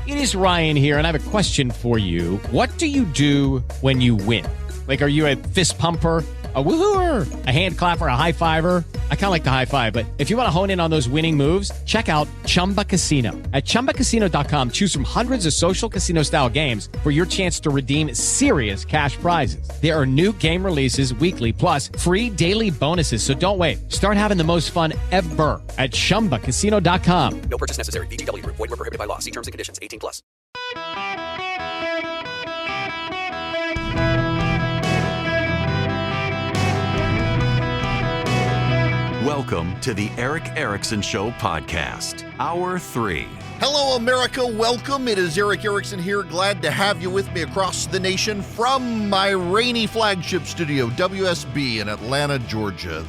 It is Ryan here, and I have a question for you. What do you do when you win? Like, are you a fist pumper, a woo-hooer, a hand clapper, a high fiver? I kind of like the high five, but if you want to hone in on those winning moves, check out Chumba Casino. At ChumbaCasino.com, choose from hundreds of social casino-style games for your chance to redeem serious cash prizes. There are new game releases weekly, plus free daily bonuses. So don't wait. Start having the most fun ever at ChumbaCasino.com. No purchase necessary. VGW Group. Void where prohibited by law. See terms and conditions. 18 plus. Welcome to the Eric Erickson Show podcast, Hour 3. Hello, America. Welcome. It is Eric Erickson here. Glad to have you with me across the nation from my rainy flagship studio, WSB in Atlanta, Georgia.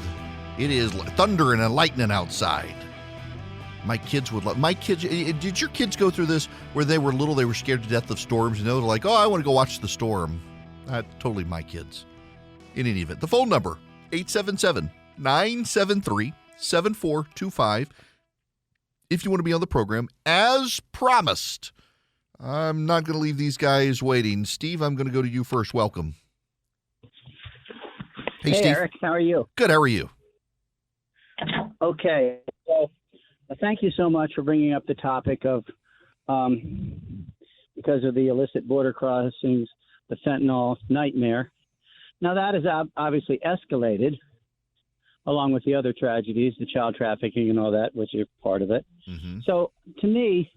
It is thundering and lightning outside. My kids would love. Did your kids go through this where they were little? They were scared to death of storms. You know, they're like, "Oh, I want to go watch the storm." Totally my kids. In any event, the phone number 877-973-7425. If you want to be on the program, as promised, I'm not going to leave these guys waiting. Steve, I'm going to go to you first. Welcome. Hey, Steve. Eric, how are you? Good. How are you? Okay. So, thank you so much for bringing up the topic of, because of the illicit border crossings, the fentanyl nightmare. Now, that has obviously escalated, along with the other tragedies, the child trafficking and all that, which are part of it. Mm-hmm. So, to me,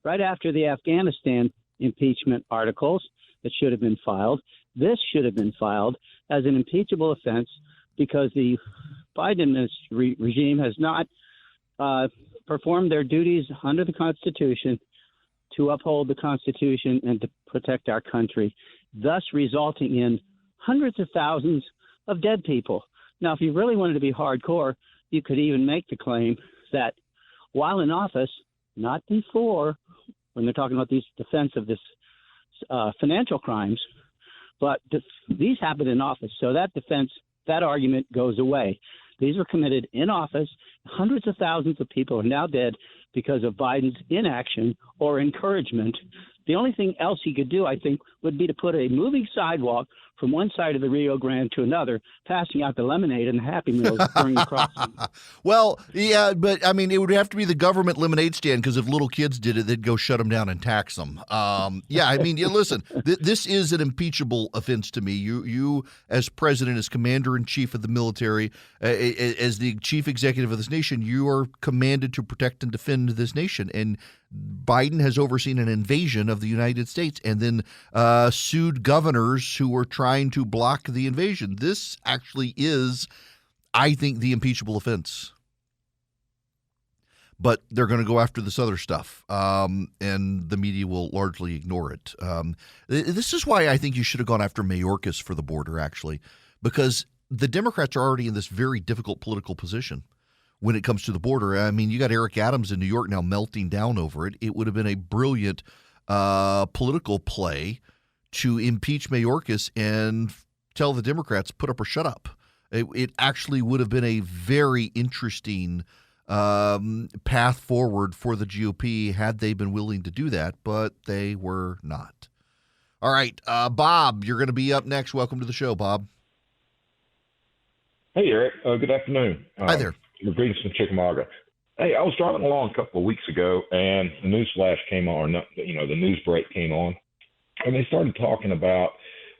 right after the Afghanistan impeachment articles that should have been filed, this should have been filed as an impeachable offense because the Biden regime has not performed their duties under the Constitution to uphold the Constitution and to protect our country, thus resulting in hundreds of thousands of dead people. Now, if you really wanted to be hardcore, you could even make the claim that while in office, not before, when they're talking about these defense of this financial crimes, but these happened in office. So that defense, that argument goes away. These were committed in office. Hundreds of thousands of people are now dead because of Biden's inaction or encouragement. The only thing else he could do, I think, would be to put a moving sidewalk from one side of the Rio Grande to another, passing out the lemonade and the Happy Meals during the crossing. Well, yeah, but I mean, it would have to be the government lemonade stand because if little kids did it, they'd go shut them down and tax them. Yeah, I mean, listen, this is an impeachable offense to me. You, as president, as commander-in-chief of the military, as the chief executive of this nation, you are commanded to protect and defend this nation. And Biden has overseen an invasion of the United States and then sued governors who were trying to block the invasion. This actually is, I think, the impeachable offense. But they're going to go after this other stuff, and the media will largely ignore it. This is why I think you should have gone after Mayorkas for the border, actually, because the Democrats are already in this very difficult political position when it comes to the border. I mean, you got Eric Adams in New York now melting down over it. It would have been a brilliant political play to impeach Mayorkas and tell the Democrats, put up or shut up. It actually would have been a very interesting path forward for the GOP had they been willing to do that, but they were not. All right, Bob, you're going to be up next. Welcome to the show, Bob. Hey, Eric. Good afternoon. Hi there. Greetings from Chickamauga. Hey, I was driving along a couple of weeks ago, and the news flash came on, the news break came on, and they started talking about,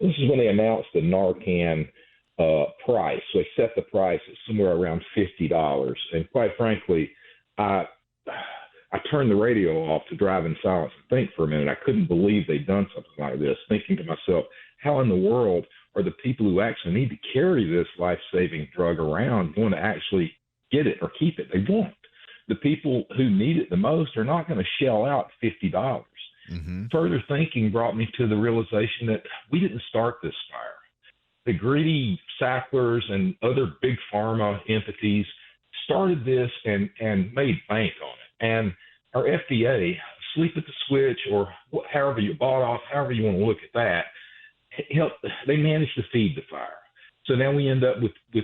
this is when they announced the Narcan price. So they set the price at somewhere around $50. And quite frankly, I turned the radio off to drive in silence and think for a minute. I couldn't believe they'd done something like this, thinking to myself, how in the world are the people who actually need to carry this life-saving drug around going to actually get it or keep it? They won't. The people who need it the most are not going to shell out $50. Mm-hmm. Further thinking brought me to the realization that we didn't start this fire. The greedy Sacklers and other big pharma entities started this and made bank on it. And our FDA, sleep at the switch, or however you bought off, however you want to look at that, they managed to feed the fire. So now we end up with the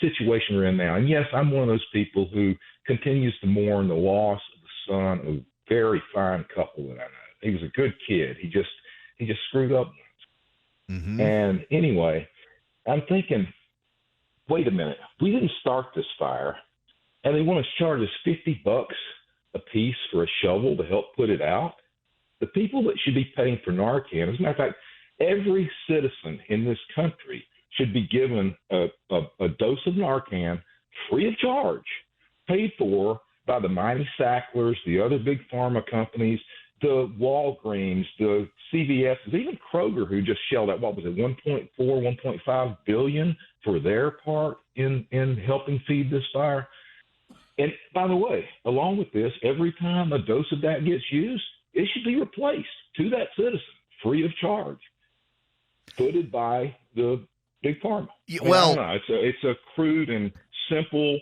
situation we're in now. And yes, I'm one of those people who continues to mourn the loss of the son of very fine couple that I know. He was a good kid. He just screwed up. Mm-hmm. And anyway, I'm thinking, wait a minute, we didn't start this fire, and they want to charge us $50 a piece for a shovel to help put it out. The people that should be paying for Narcan, as a matter of fact, every citizen in this country should be given a dose of Narcan free of charge, paid for by the mighty Sacklers, the other big pharma companies, the Walgreens, the CVS, even Kroger, who just shelled out, what was it, 1.5 billion for their part in helping feed this fire. And by the way, along with this, every time a dose of that gets used, it should be replaced to that citizen free of charge, footed by the big pharma. Well, I don't know. It's a crude and simple,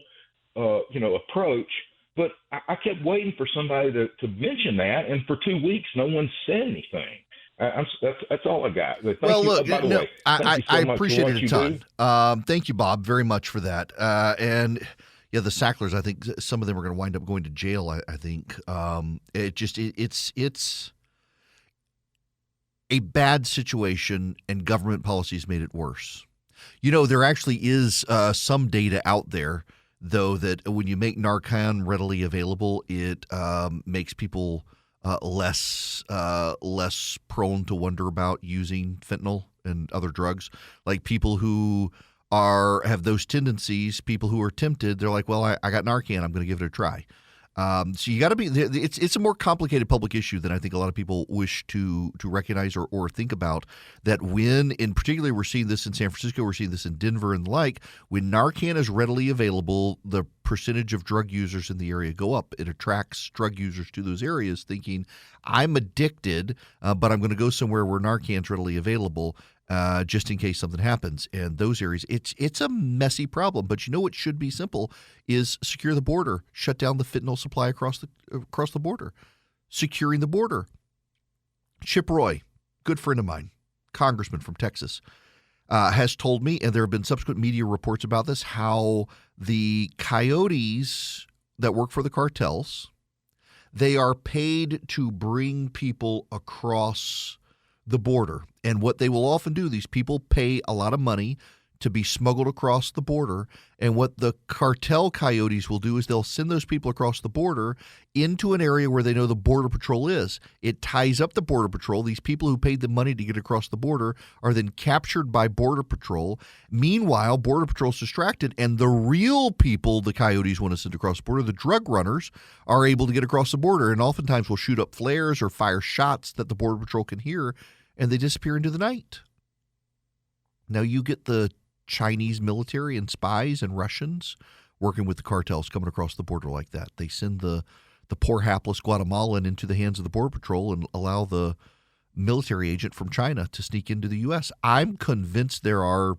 approach. But I kept waiting for somebody to mention that, and for 2 weeks, no one said anything. That's all I got. Thank you. Look, by the way, I appreciate it a ton. Thank you, Bob, very much for that. And yeah, the Sacklers, I think some of them are going to wind up going to jail. I think it's a bad situation, and government policies made it worse. There actually is some data out there, though, that when you make Narcan readily available, it makes people less prone to wonder about using fentanyl and other drugs. Like people who have those tendencies, people who are tempted, they're like, well, I got Narcan, I'm going to give it a try. So you got to be. It's a more complicated public issue than I think a lot of people wish to recognize or think about. That when, in particular, we're seeing this in San Francisco, we're seeing this in Denver and the like. When Narcan is readily available, the percentage of drug users in the area go up. It attracts drug users to those areas, thinking, I'm addicted, but I'm going to go somewhere where Narcan's readily available. Just in case something happens. And those areas, it's a messy problem. But what should be simple is secure the border, shut down the fentanyl supply across the border, securing the border. Chip Roy, good friend of mine, congressman from Texas, has told me, and there have been subsequent media reports about this, how the coyotes that work for the cartels, they are paid to bring people across the border. And what they will often do, these people pay a lot of money to be smuggled across the border. And what the cartel coyotes will do is they'll send those people across the border into an area where they know the Border Patrol is. It ties up the Border Patrol. These people who paid the money to get across the border are then captured by Border Patrol. Meanwhile, Border Patrol's distracted, and the real people the coyotes want to send across the border, the drug runners, are able to get across the border, and oftentimes will shoot up flares or fire shots that the Border Patrol can hear, and they disappear into the night. Now you get the Chinese military and spies and Russians working with the cartels coming across the border like that. They send the poor hapless Guatemalan into the hands of the Border Patrol and allow the military agent from China to sneak into the U.S. I'm convinced there are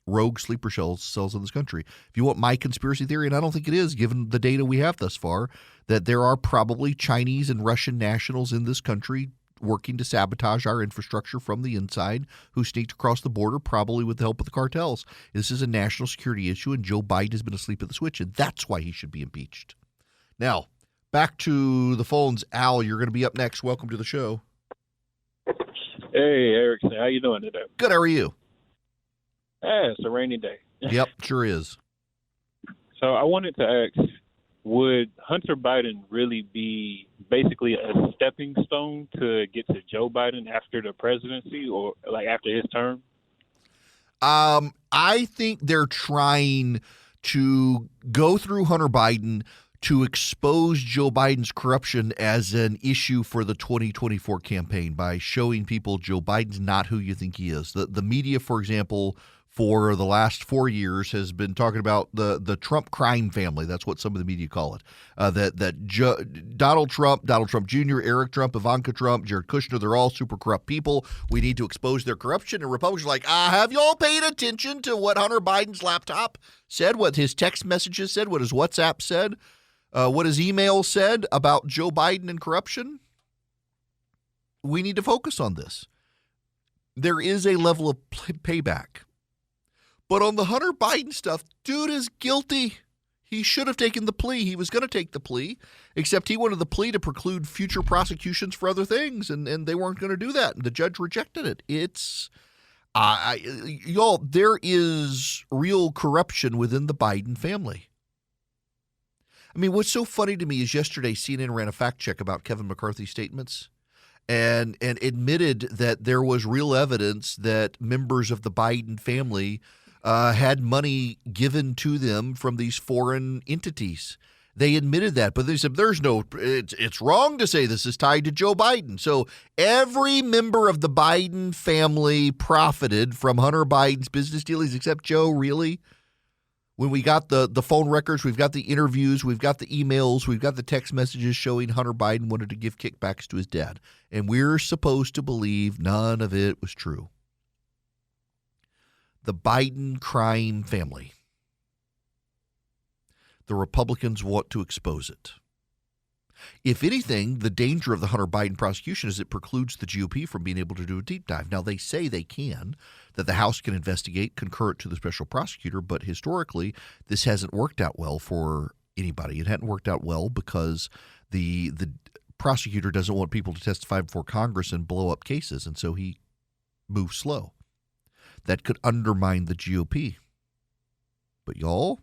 rogue sleeper cells in this country. If you want my conspiracy theory, and I don't think it is given the data we have thus far, that there are probably Chinese and Russian nationals in this country working to sabotage our infrastructure from the inside, who sneaked across the border, probably with the help of the cartels. This is a national security issue, and Joe Biden has been asleep at the switch, and that's why he should be impeached. Now, back to the phones. Al, you're going to be up next. Welcome to the show. Hey, Erickson. How you doing today? Good. How are you? It's a rainy day. Yep, sure is. So I wanted to ask, would Hunter Biden really be basically a stepping stone to get to Joe Biden after the presidency, or like after his term? I think they're trying to go through Hunter Biden to expose Joe Biden's corruption as an issue for the 2024 campaign by showing people Joe Biden's not who you think he is. The media, for example, for the last 4 years has been talking about the Trump crime family. That's what some of the media call it. Donald Trump Jr., Eric Trump, Ivanka Trump, Jared Kushner, they're all super corrupt people. We need to expose their corruption. And Republicans are like, have you all paid attention to what Hunter Biden's laptop said, what his text messages said, what his WhatsApp said, what his email said about Joe Biden and corruption? We need to focus on this. There is a level of payback. But on the Hunter Biden stuff, dude is guilty. He should have taken the plea. He was going to take the plea, except he wanted the plea to preclude future prosecutions for other things, and they weren't going to do that. And the judge rejected it. It's, y'all, there is real corruption within the Biden family. I mean, what's so funny to me is yesterday CNN ran a fact check about Kevin McCarthy's statements and admitted that there was real evidence that members of the Biden family had money given to them from these foreign entities. They admitted that, but they said it's wrong to say this is tied to Joe Biden. So every member of the Biden family profited from Hunter Biden's business dealings except Joe, really? When we got the phone records, we've got the interviews, we've got the emails, we've got the text messages showing Hunter Biden wanted to give kickbacks to his dad. And we're supposed to believe none of it was true. The Biden crime family. The Republicans want to expose it. If anything, the danger of the Hunter Biden prosecution is it precludes the GOP from being able to do a deep dive. Now, they say they can, that the House can investigate concurrent to the special prosecutor, but historically, this hasn't worked out well for anybody. It hadn't worked out well because the prosecutor doesn't want people to testify before Congress and blow up cases, and so he moves slow. That could undermine the GOP. But y'all,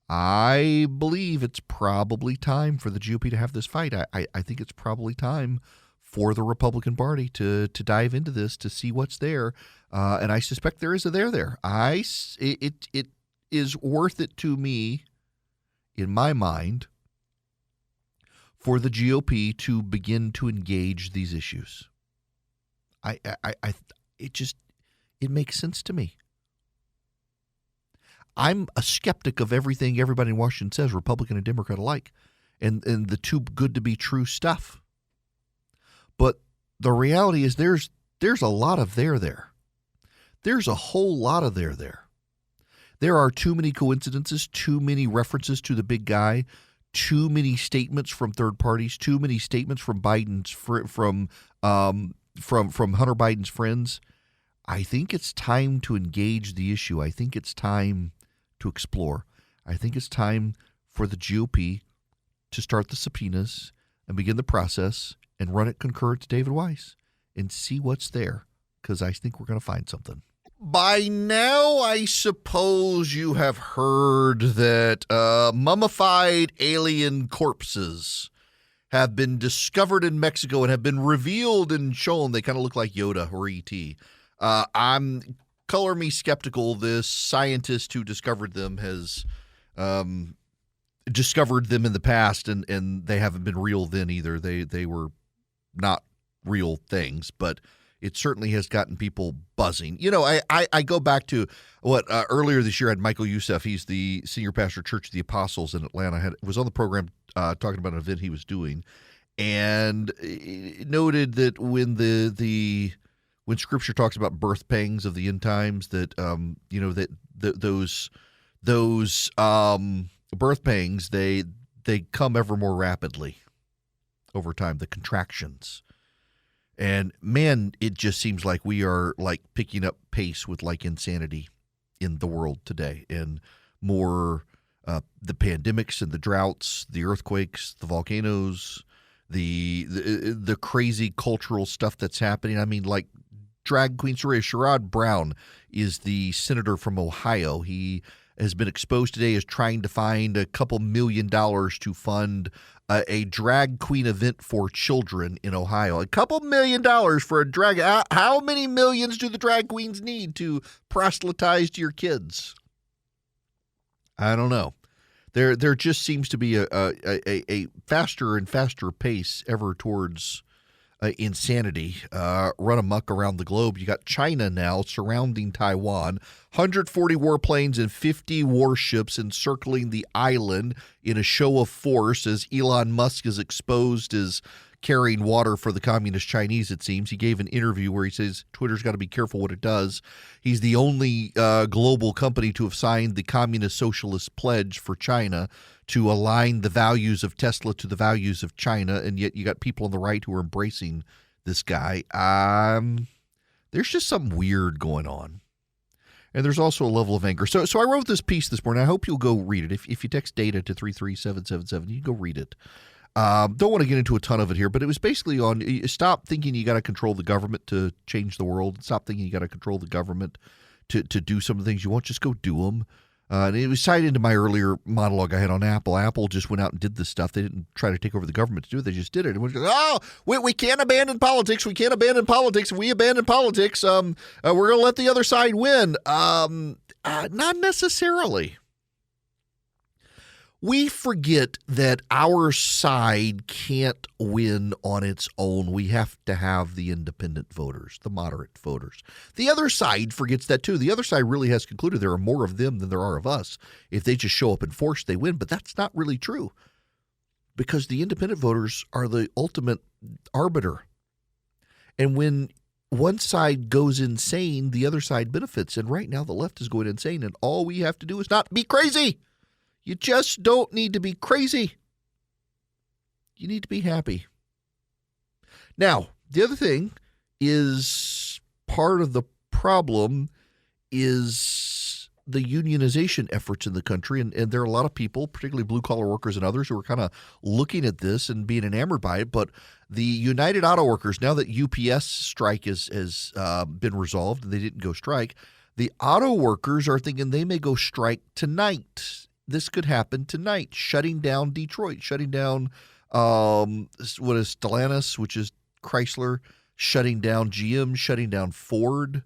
I believe it's probably time for the GOP to have this fight. I think it's probably time for the Republican Party to dive into this, to see what's there. And I suspect there is a there. It is worth it to me, in my mind, for the GOP to begin to engage these issues. It makes sense to me. I'm a skeptic of everything everybody in Washington says, Republican and Democrat alike, and the too good to be true stuff. But the reality is there's a lot of there. There's a whole lot of there. There are too many coincidences, too many references to the big guy, too many statements from third parties, too many statements from Biden's from Hunter Biden's friends. I think it's time to engage the issue. I think it's time to explore. I think it's time for the GOP to start the subpoenas and begin the process and run it concurrent to David Weiss and see what's there, because I think we're going to find something. By now, I suppose you have heard that mummified alien corpses have been discovered in Mexico and have been revealed and shown. They kind of look like Yoda or E.T. I'm color me skeptical. This scientist who discovered them has discovered them in the past, and they haven't been real then either. They were not real things, but it certainly has gotten people buzzing. You know, I go back to what earlier this year I had Michael Youssef. He's the senior pastor of Church of the Apostles in Atlanta. Was on the program talking about an event he was doing, and noted that when when Scripture talks about birth pangs of the end times, that those birth pangs they come ever more rapidly over time. The contractions, and man, it just seems like we are like picking up pace with like insanity in the world today, and more the pandemics and the droughts, the earthquakes, the volcanoes, the crazy cultural stuff that's happening. I mean, like. Drag queen story. Sherrod Brown is the senator from Ohio. He has been exposed today as trying to find a couple $1 million to fund a drag queen event for children in Ohio. A couple $1 million for a drag. How many millions do the drag queens need to proselytize to your kids? I don't know. There just seems to be a faster and faster pace ever towards insanity run amok around the globe. You got China now surrounding Taiwan, 140 warplanes and 50 warships encircling the island in a show of force as Elon Musk is exposed as carrying water for the communist Chinese, it seems. He gave an interview where he says Twitter's got to be careful what it does. He's the only global company to have signed the Communist Socialist Pledge for China to align the values of Tesla to the values of China, and yet you got people on the right who are embracing this guy. There's just something weird going on. And there's also a level of anger. So I wrote this piece this morning. I hope you'll go read it. If you text data to 33777, you can go read it. Don't want to get into a ton of it here, but it was basically on stop thinking you got to control the government to change the world. Stop thinking you got to control the government to do some of the things you want. Just go do them. And it was tied into my earlier monologue I had on Apple. Apple just went out and did this stuff. They didn't try to take over the government to do it. They just did it. And we can't abandon politics. We can't abandon politics. If we abandon politics, we're going to let the other side win. Not necessarily. We forget that our side can't win on its own. We have to have the independent voters, the moderate voters. The other side forgets that too. The other side really has concluded there are more of them than there are of us. If they just show up in force, they win. But that's not really true, because the independent voters are the ultimate arbiter. And when one side goes insane, the other side benefits. And right now the left is going insane, and all we have to do is not be crazy. You just don't need to be crazy. You need to be happy. Now, the other thing is, part of the problem is the unionization efforts in the country. And there are a lot of people, particularly blue-collar workers and others, who are kind of looking at this and being enamored by it. But the United Auto Workers, now that UPS strike has been resolved, they didn't go strike, the auto workers are thinking they may go strike tonight. This could happen tonight, shutting down Detroit, shutting down what is Stellantis, which is Chrysler, shutting down GM, shutting down Ford.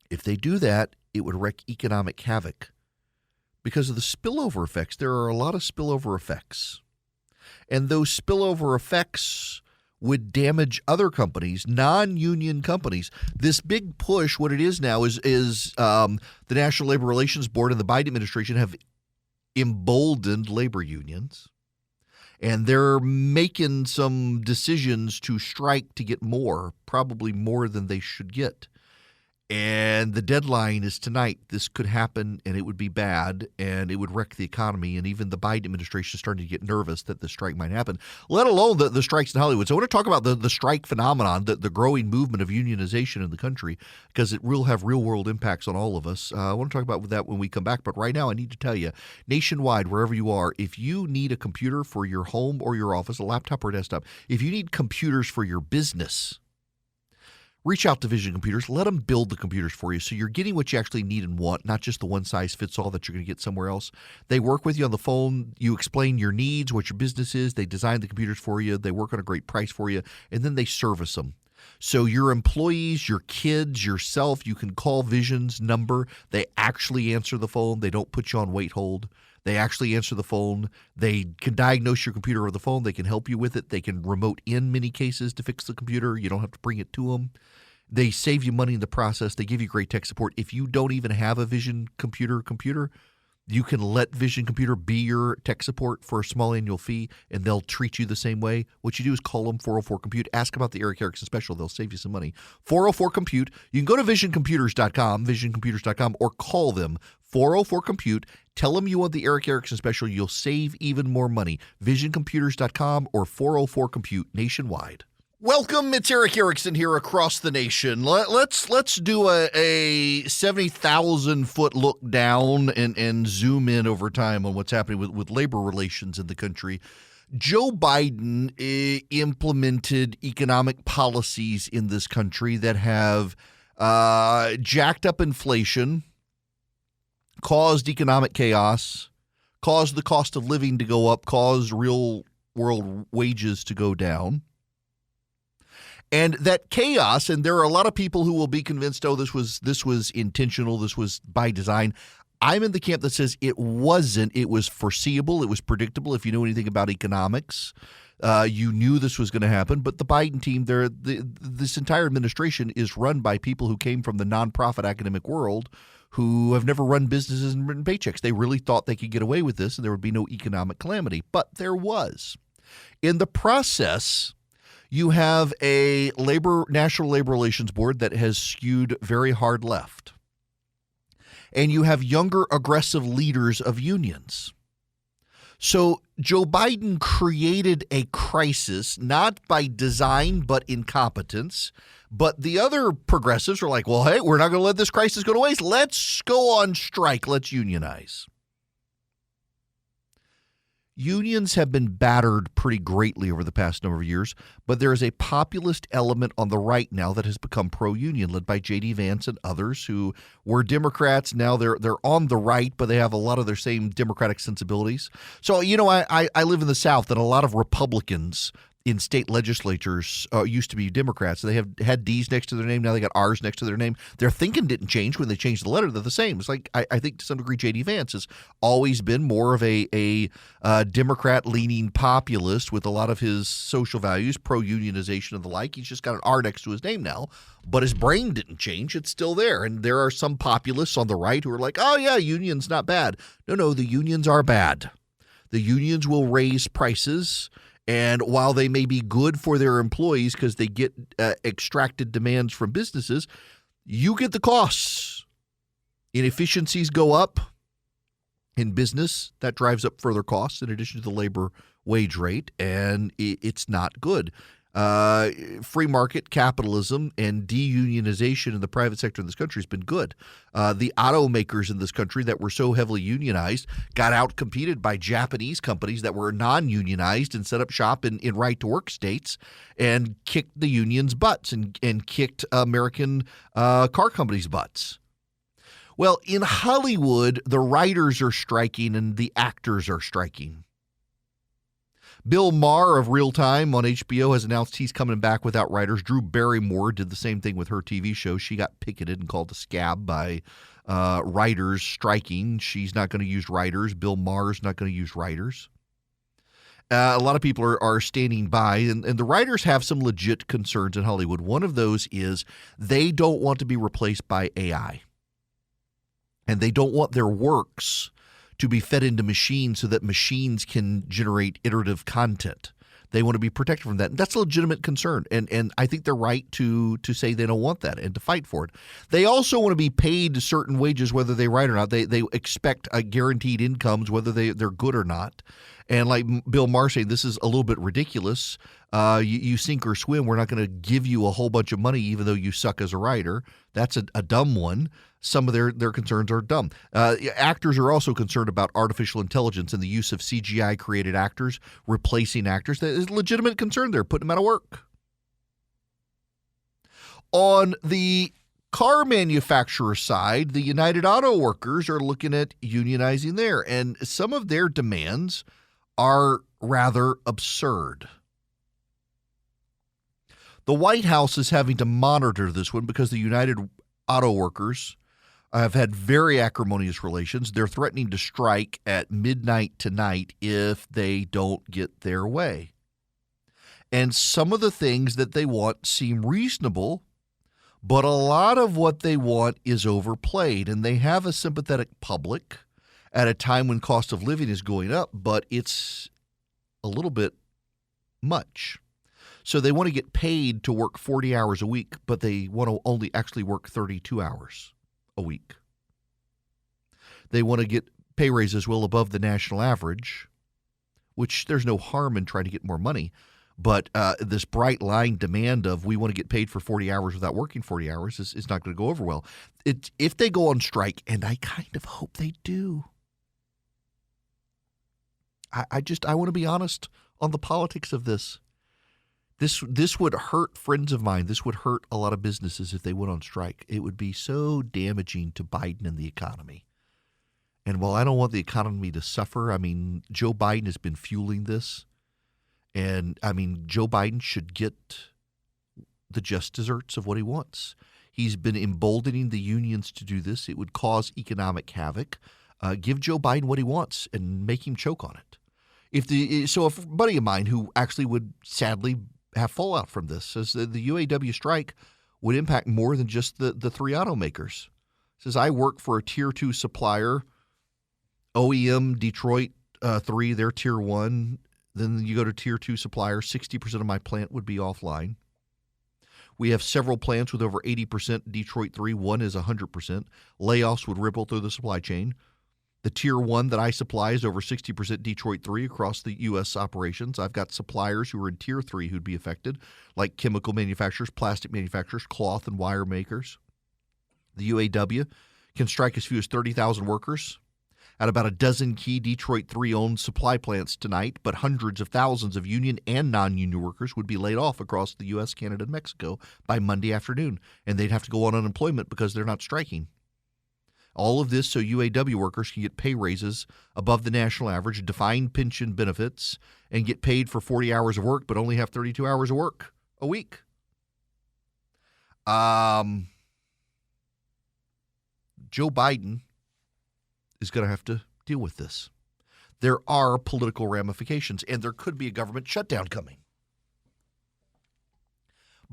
If they do that, it would wreak economic havoc because of the spillover effects. There are a lot of spillover effects. And those spillover effects would damage other companies, non-union companies. This big push, what it is now, is the National Labor Relations Board and the Biden administration have emboldened labor unions, and they're making some decisions to strike to get more, probably more than they should get. And the deadline is tonight. This could happen, and it would be bad, and it would wreck the economy. And even the Biden administration is starting to get nervous that the strike might happen, let alone the strikes in Hollywood. So I want to talk about the strike phenomenon, the growing movement of unionization in the country, because it will have real-world impacts on all of us. I want to talk about that when we come back. But right now, I need to tell you, nationwide, wherever you are, if you need a computer for your home or your office, a laptop or a desktop, if you need computers for your business, reach out to Vision Computers. Let them build the computers for you so you're getting what you actually need and want, not just the one-size-fits-all that you're going to get somewhere else. They work with you on the phone. You explain your needs, what your business is. They design the computers for you. They work on a great price for you, and then they service them. So your employees, your kids, yourself, you can call Vision's number. They actually answer the phone. They don't put you on wait hold. They actually answer the phone. They can diagnose your computer over the phone. They can help you with it. They can remote in many cases to fix the computer. You don't have to bring it to them. They save you money in the process. They give you great tech support. If you don't even have a Vision computer, you can let Vision Computer be your tech support for a small annual fee, and they'll treat you the same way. What you do is call them 404-COMPUTE. Ask about the Eric Erickson special. They'll save you some money. 404-COMPUTE. You can go to visioncomputers.com, or call them 404-COMPUTE. Tell them you want the Eric Erickson special. You'll save even more money. Visioncomputers.com or 404-COMPUTE nationwide. Welcome, it's Eric Erickson here across the nation. Let's do a 70,000-foot look down and zoom in over time on what's happening with labor relations in the country. Joe Biden implemented economic policies in this country that have jacked up inflation, caused economic chaos, caused the cost of living to go up, caused real-world wages to go down. And that chaos, and there are a lot of people who will be convinced, this was intentional, this was by design. I'm in the camp that says it wasn't. It was foreseeable. It was predictable. If you know anything about economics, you knew this was going to happen. But the Biden team, this entire administration is run by people who came from the nonprofit academic world, who have never run businesses and written paychecks. They really thought they could get away with this and there would be no economic calamity. But there was. In the process, you have a National Labor Relations Board that has skewed very hard left. And you have younger, aggressive leaders of unions. So Joe Biden created a crisis, not by design, but incompetence. But the other progressives are like, well, hey, we're not going to let this crisis go to waste. Let's go on strike. Let's unionize. Unions have been battered pretty greatly over the past number of years, but there is a populist element on the right now that has become pro-union, led by J.D. Vance and others who were Democrats. Now they're on the right, but they have a lot of their same Democratic sensibilities. So, I live in the South, and a lot of Republicans in state legislatures used to be Democrats. They have had D's next to their name. Now they got R's next to their name. Their thinking didn't change when they changed the letter. They're the same. It's like I think to some degree J.D. Vance has always been more of a Democrat-leaning populist with a lot of his social values, pro-unionization and the like. He's just got an R next to his name now, but his brain didn't change. It's still there. And there are some populists on the right who are like, oh, yeah, unions not bad. No, the unions are bad. The unions will raise prices. And while they may be good for their employees because they get extracted demands from businesses, you get the costs. Inefficiencies go up in business. That drives up further costs in addition to the labor wage rate, and it's not good. Free market capitalism and deunionization in the private sector in this country has been good. The automakers in this country that were so heavily unionized got outcompeted by Japanese companies that were non-unionized and set up shop in right-to-work states and kicked the unions' butts and kicked American car companies' butts. Well, in Hollywood, the writers are striking and the actors are striking. Bill Maher of Real Time on HBO has announced he's coming back without writers. Drew Barrymore did the same thing with her TV show. She got picketed and called a scab by writers striking. She's not going to use writers. Bill Maher's not going to use writers. A lot of people are standing by, and the writers have some legit concerns in Hollywood. One of those is they don't want to be replaced by AI, and they don't want their works to be fed into machines so that machines can generate iterative content. They want to be protected from that. And that's a legitimate concern. And I think they're right to say they don't want that and to fight for it. They also want to be paid certain wages whether they write or not. They expect guaranteed incomes whether they're good or not. And like Bill Maher saying, this is a little bit ridiculous. You sink or swim. We're not going to give you a whole bunch of money even though you suck as a writer. That's a dumb one. Some of their concerns are dumb. Actors are also concerned about artificial intelligence and the use of CGI-created actors replacing actors. That is a legitimate concern there, putting them out of work. On the car manufacturer side, the United Auto Workers are looking at unionizing there, and some of their demands are rather absurd. The White House is having to monitor this one because the United Auto Workers have had very acrimonious relations. They're threatening to strike at midnight tonight if they don't get their way. And some of the things that they want seem reasonable, but a lot of what they want is overplayed. And they have a sympathetic public at a time when cost of living is going up, but it's a little bit much. So they want to get paid to work 40 hours a week, but they want to only actually work 32 hours a week. They want to get pay raises well above the national average, which there's no harm in trying to get more money. But this bright line demand of we want to get paid for 40 hours without working 40 hours is not going to go over well. If they go on strike, and I kind of hope they do, I want to be honest on the politics of this. This would hurt friends of mine. This would hurt a lot of businesses if they went on strike. It would be so damaging to Biden and the economy. And while I don't want the economy to suffer, I mean, Joe Biden has been fueling this. And, I mean, Joe Biden should get the just desserts of what he wants. He's been emboldening the unions to do this. It would cause economic havoc. Give Joe Biden what he wants and make him choke on it. If a buddy of mine who actually would sadly have fallout from this says that the UAW strike would impact more than just the three automakers. Says, I work for a tier 2 supplier, OEM Detroit 3, they're tier 1. Then you go to tier 2 supplier, 60% of my plant would be offline. We have several plants with over 80%, Detroit 3, one is 100%. Layoffs would ripple through the supply chain. The Tier 1 that I supply is over 60% Detroit 3 across the U.S. operations. I've got suppliers who are in Tier 3 who'd be affected, like chemical manufacturers, plastic manufacturers, cloth and wire makers. The UAW can strike as few as 30,000 workers at about a dozen key Detroit 3-owned supply plants tonight, but hundreds of thousands of union and non-union workers would be laid off across the U.S., Canada, and Mexico by Monday afternoon, and they'd have to go on unemployment because they're not striking. All of this so UAW workers can get pay raises above the national average, defined pension benefits, and get paid for 40 hours of work but only have 32 hours of work a week. Joe Biden is going to have to deal with this. There are political ramifications, and there could be a government shutdown coming.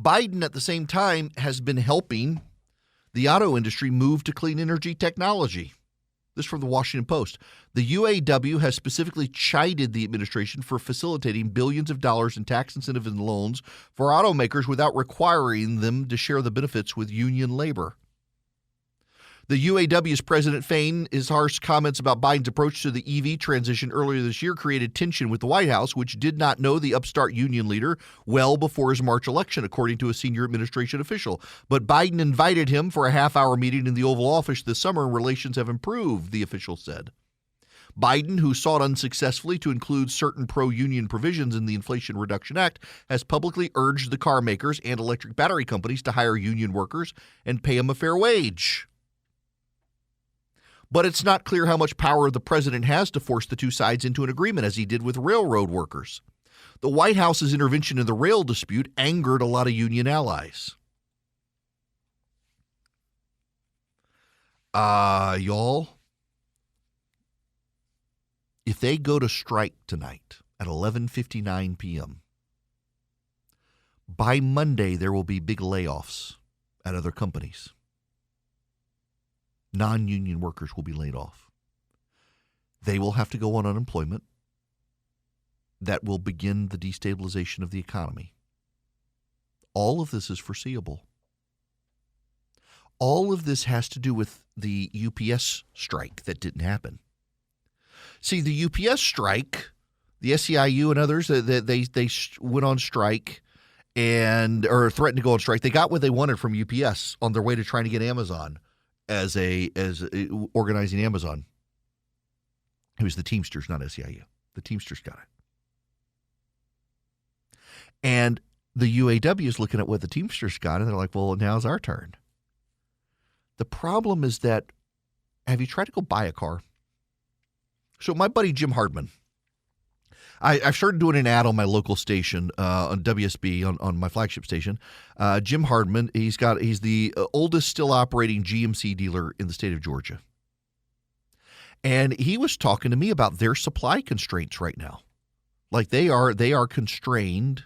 Biden, at the same time, has been helping the auto industry move to clean energy technology. This from the Washington Post. The UAW has specifically chided the administration for facilitating billions of dollars in tax incentives and loans for automakers without requiring them to share the benefits with union labor. The UAW's President Fain, his harsh comments about Biden's approach to the EV transition earlier this year created tension with the White House, which did not know the upstart union leader well before his March election, according to a senior administration official. But Biden invited him for a half-hour meeting in the Oval Office this summer, and relations have improved, the official said. Biden, who sought unsuccessfully to include certain pro-union provisions in the Inflation Reduction Act, has publicly urged the car makers and electric battery companies to hire union workers and pay them a fair wage. But it's not clear how much power the president has to force the two sides into an agreement, as he did with railroad workers. The White House's intervention in the rail dispute angered a lot of union allies. Y'all, if they go to strike tonight at 11:59 p.m., by Monday there will be big layoffs at other companies. Non-union workers will be laid off. They will have to go on unemployment. That will begin the destabilization of the economy. All of this is foreseeable. All of this has to do with the UPS strike that didn't happen. See, the UPS strike, the SEIU and others, they went on strike or threatened to go on strike. They got what they wanted from UPS on their way to trying to get Amazon as organizing Amazon. It was the Teamsters, not SEIU. The Teamsters got it. And the UAW is looking at what the Teamsters got, and they're like, well, now's our turn. The problem is that, have you tried to go buy a car? So my buddy Jim Hardman, I've started doing an ad on my local station, on WSB, on my flagship station. Jim Hardman, he's the oldest still operating GMC dealer in the state of Georgia. And he was talking to me about their supply constraints right now. Like they are constrained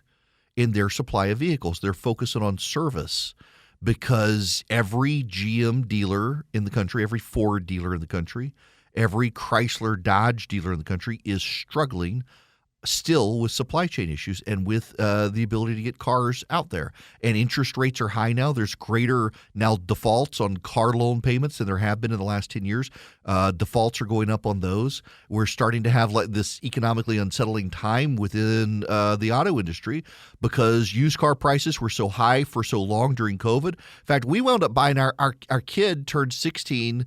in their supply of vehicles. They're focusing on service because every GM dealer in the country, every Ford dealer in the country, every Chrysler Dodge dealer in the country is struggling still with supply chain issues and with the ability to get cars out there. And interest rates are high now. There's greater now defaults on car loan payments than there have been in the last 10 years. Defaults are going up on those. We're starting to have like this economically unsettling time within the auto industry because used car prices were so high for so long during COVID. In fact, we wound up buying our kid turned 16.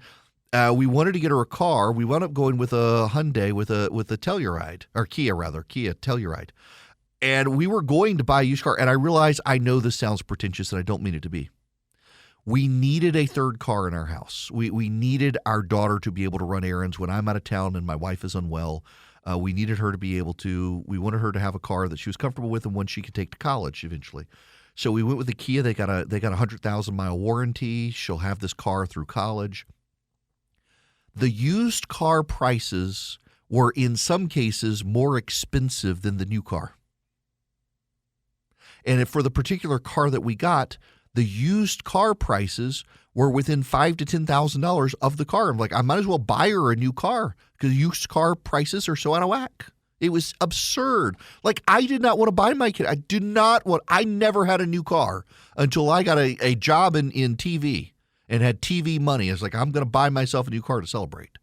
We wanted to get her a car. We wound up going with a Hyundai with a Telluride, or Kia Telluride. And we were going to buy a used car, and I realized, I know this sounds pretentious, and I don't mean it to be. We needed a third car in our house. We needed our daughter to be able to run errands when I'm out of town and my wife is unwell. We needed her to be able to, we wanted her to have a car that she was comfortable with and one she could take to college eventually. So we went with the Kia. They got a 100,000-mile warranty. She'll have this car through college. The used car prices were in some cases more expensive than the new car. And for the particular car that we got, the used car prices were within $5,000 to $10,000 of the car. I'm like, I might as well buy her a new car because used car prices are so out of whack. It was absurd. Like, I did not want to buy my kid. I never had a new car until I got a job in TV. And had TV money. I was like, I'm going to buy myself a new car to celebrate.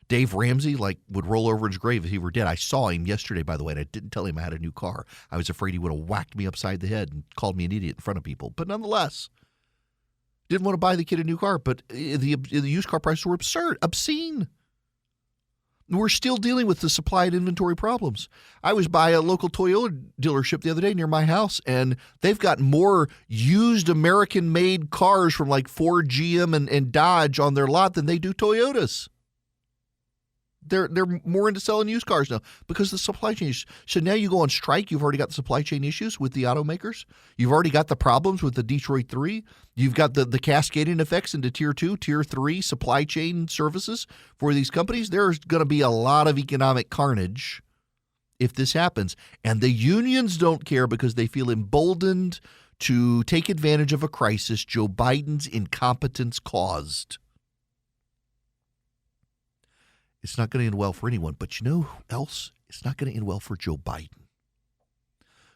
Dave Ramsey would roll over in his grave if he were dead. I saw him yesterday, by the way, and I didn't tell him I had a new car. I was afraid he would have whacked me upside the head and called me an idiot in front of people. But nonetheless, didn't want to buy the kid a new car. But the used car prices were obscene. We're still dealing with the supply and inventory problems. I was by a local Toyota dealership the other day near my house, and they've got more used American-made cars from like Ford, GM, and Dodge on their lot than they do Toyotas. They're more into selling used cars now because of the supply chain issues. So now you go on strike. You've already got the supply chain issues with the automakers. You've already got the problems with the Detroit 3. You've got the cascading effects into Tier 2, Tier 3 supply chain services for these companies. There's going to be a lot of economic carnage if this happens. And the unions don't care because they feel emboldened to take advantage of a crisis Joe Biden's incompetence caused. It's not going to end well for anyone. But you know who else? It's not going to end well for Joe Biden.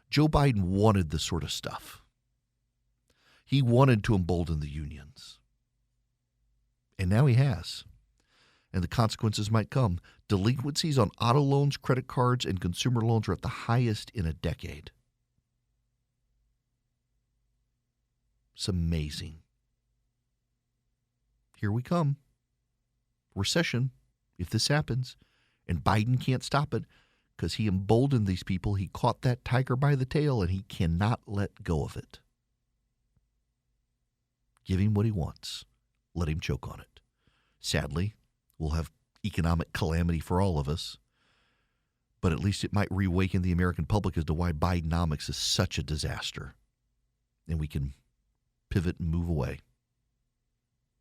Joe Biden wanted this sort of stuff. He wanted to embolden the unions. And now he has. And the consequences might come. Delinquencies on auto loans, credit cards, and consumer loans are at the highest in a decade. It's amazing. Here we come. Recession. If this happens, and Biden can't stop it because he emboldened these people, he caught that tiger by the tail, and he cannot let go of it. Give him what he wants. Let him choke on it. Sadly, we'll have economic calamity for all of us, but at least it might reawaken the American public as to why Bidenomics is such a disaster, and we can pivot and move away.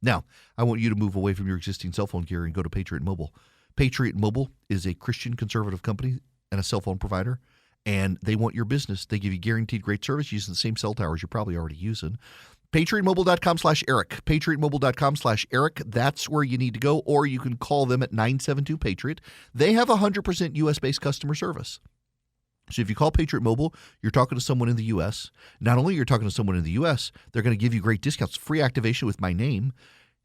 Now, I want you to move away from your existing cell phone carrier and go to Patriot Mobile. Patriot Mobile is a Christian conservative company and a cell phone provider, and they want your business. They give you guaranteed great service using the same cell towers you're probably already using. PatriotMobile.com/Eric. PatriotMobile.com/Eric. That's where you need to go, or you can call them at 972-PATRIOT. They have 100% U.S.-based customer service. So if you call Patriot Mobile, you're talking to someone in the U.S. Not only are you talking to someone in the U.S., they're going to give you great discounts, free activation with my name.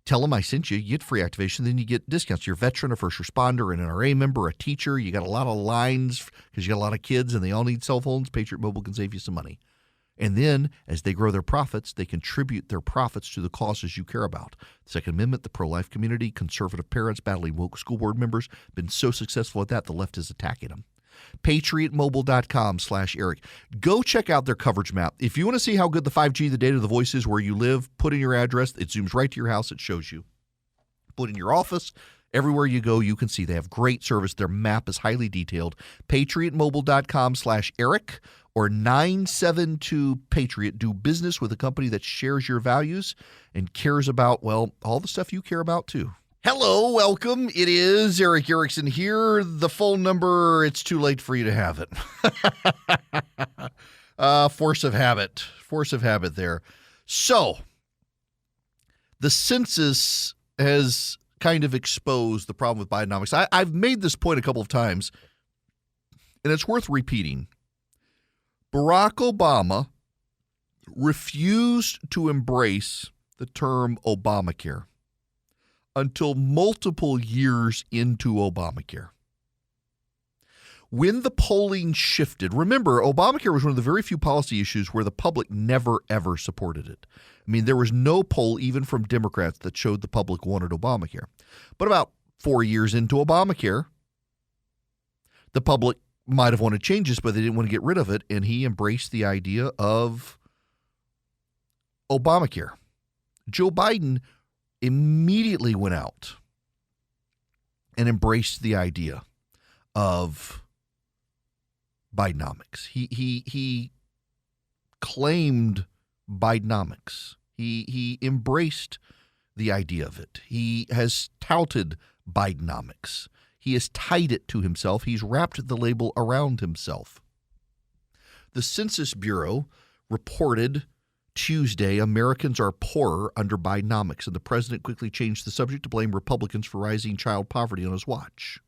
Tell them I sent you. You get free activation, then you get discounts. You're a veteran, a first responder, an NRA member, a teacher. You got a lot of lines because you got a lot of kids and they all need cell phones. Patriot Mobile can save you some money. And then as they grow their profits, they contribute their profits to the causes you care about. The Second Amendment, the pro-life community, conservative parents, battling woke school board members. Been so successful at that, the left is attacking them. PatriotMobile.com/Eric. Go check out their coverage map. If you want to see how good the 5G, the data, the voice is where you live, put in your address. It zooms right to your house. It shows you. Put in your office. Everywhere you go, you can see they have great service. Their map is highly detailed. PatriotMobile.com/Eric or 972-PATRIOT. Do business with a company that shares your values and cares about, well, all the stuff you care about too. Hello, welcome. It is Eric Erickson here. The phone number, it's too late for you to have it. Force of habit there. So, the census has kind of exposed the problem with Bidenomics. I've made this point a couple of times, and it's worth repeating. Barack Obama refused to embrace the term Obamacare until multiple years into Obamacare. When the polling shifted, remember, Obamacare was one of the very few policy issues where the public never, ever supported it. I mean, there was no poll, even from Democrats, that showed the public wanted Obamacare. But about 4 years into Obamacare, the public might have wanted changes, but they didn't want to get rid of it, and he embraced the idea of Obamacare. Joe Biden immediately went out and embraced the idea of Bidenomics. He claimed Bidenomics. He embraced the idea of it. He has touted Bidenomics. He has tied it to himself. He's wrapped the label around himself. The Census Bureau reported Tuesday, Americans are poorer under Bidenomics, and the president quickly changed the subject to blame Republicans for rising child poverty on his watch.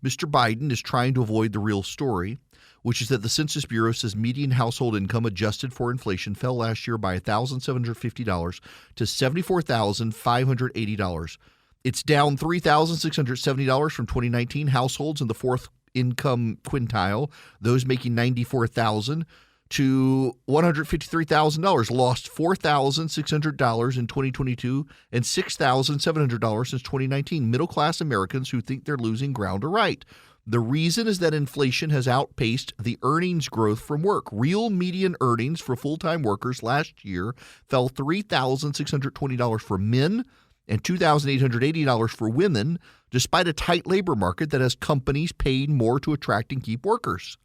Mr. Biden is trying to avoid the real story, which is that the Census Bureau says median household income adjusted for inflation fell last year by $1,750 to $74,580. It's down $3,670 from 2019. Households in the fourth income quintile, those making $94,000 to $153,000, lost $4,600 in 2022 and $6,700 since 2019. Middle-class Americans who think they're losing ground are right. The reason is that inflation has outpaced the earnings growth from work. Real median earnings for full-time workers last year fell $3,620 for men and $2,880 for women, despite a tight labor market that has companies paying more to attract and keep workers.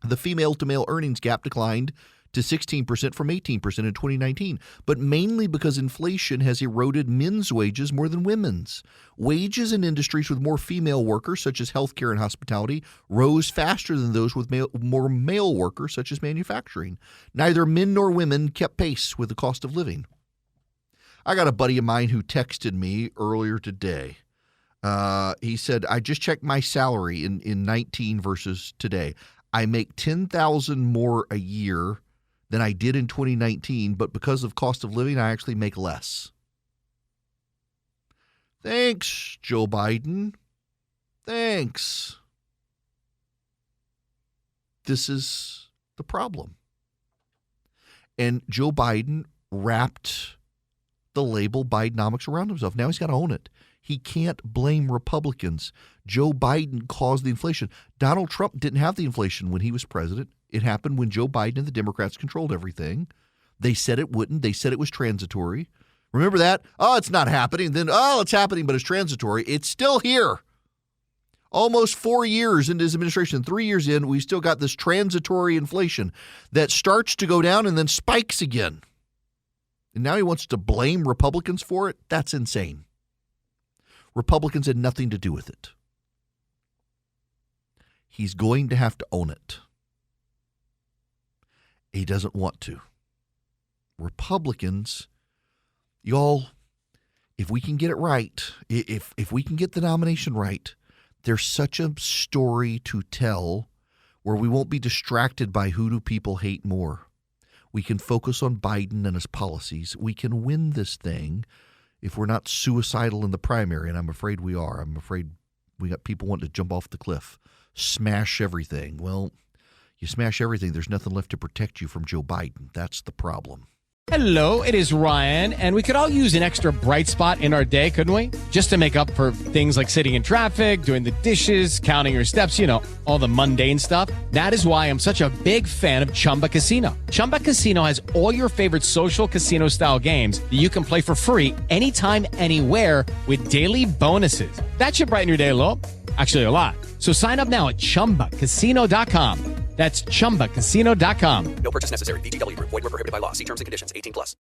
The female-to-male earnings gap declined to 16% from 18% in 2019, but mainly because inflation has eroded men's wages more than women's. Wages in industries with more female workers, such as healthcare and hospitality, rose faster than those with more male workers, such as manufacturing. Neither men nor women kept pace with the cost of living. I got a buddy of mine who texted me earlier today. He said, I just checked my salary in 19 versus today. I make $10,000 more a year than I did in 2019, but because of cost of living, I actually make less. Thanks, Joe Biden. Thanks. This is the problem. And Joe Biden wrapped the label Bidenomics around himself. Now he's got to own it. He can't blame Republicans. Joe Biden caused the inflation. Donald Trump didn't have the inflation when he was president. It happened when Joe Biden and the Democrats controlled everything. They said it wouldn't. They said it was transitory. Remember that? Oh, it's not happening. Then, oh, it's happening, but it's transitory. It's still here. Almost 4 years into his administration, 3 years in, we still got this transitory inflation that starts to go down and then spikes again. And now he wants to blame Republicans for it? That's insane. Republicans had nothing to do with it. He's going to have to own it. He doesn't want to. Republicans, y'all, if we can get it right, if we can get the nomination right, there's such a story to tell where we won't be distracted by who do people hate more. We can focus on Biden and his policies. We can win this thing if we're not suicidal in the primary, and I'm afraid we are. I'm afraid we got people wanting to jump off the cliff, smash everything. Well, you smash everything, there's nothing left to protect you from Joe Biden. That's the problem. Hello, it is Ryan, and we could all use an extra bright spot in our day, couldn't we? Just to make up for things like sitting in traffic, doing the dishes, counting your steps, you know, all the mundane stuff. That is why I'm such a big fan of Chumba Casino. Chumba Casino has all your favorite social casino-style games that you can play for free anytime, anywhere with daily bonuses. That should brighten your day a little. Actually, a lot. So sign up now at ChumbaCasino.com. That's ChumbaCasino.com. No purchase necessary. VGW Group. Void where prohibited by law. See terms and conditions. 18+.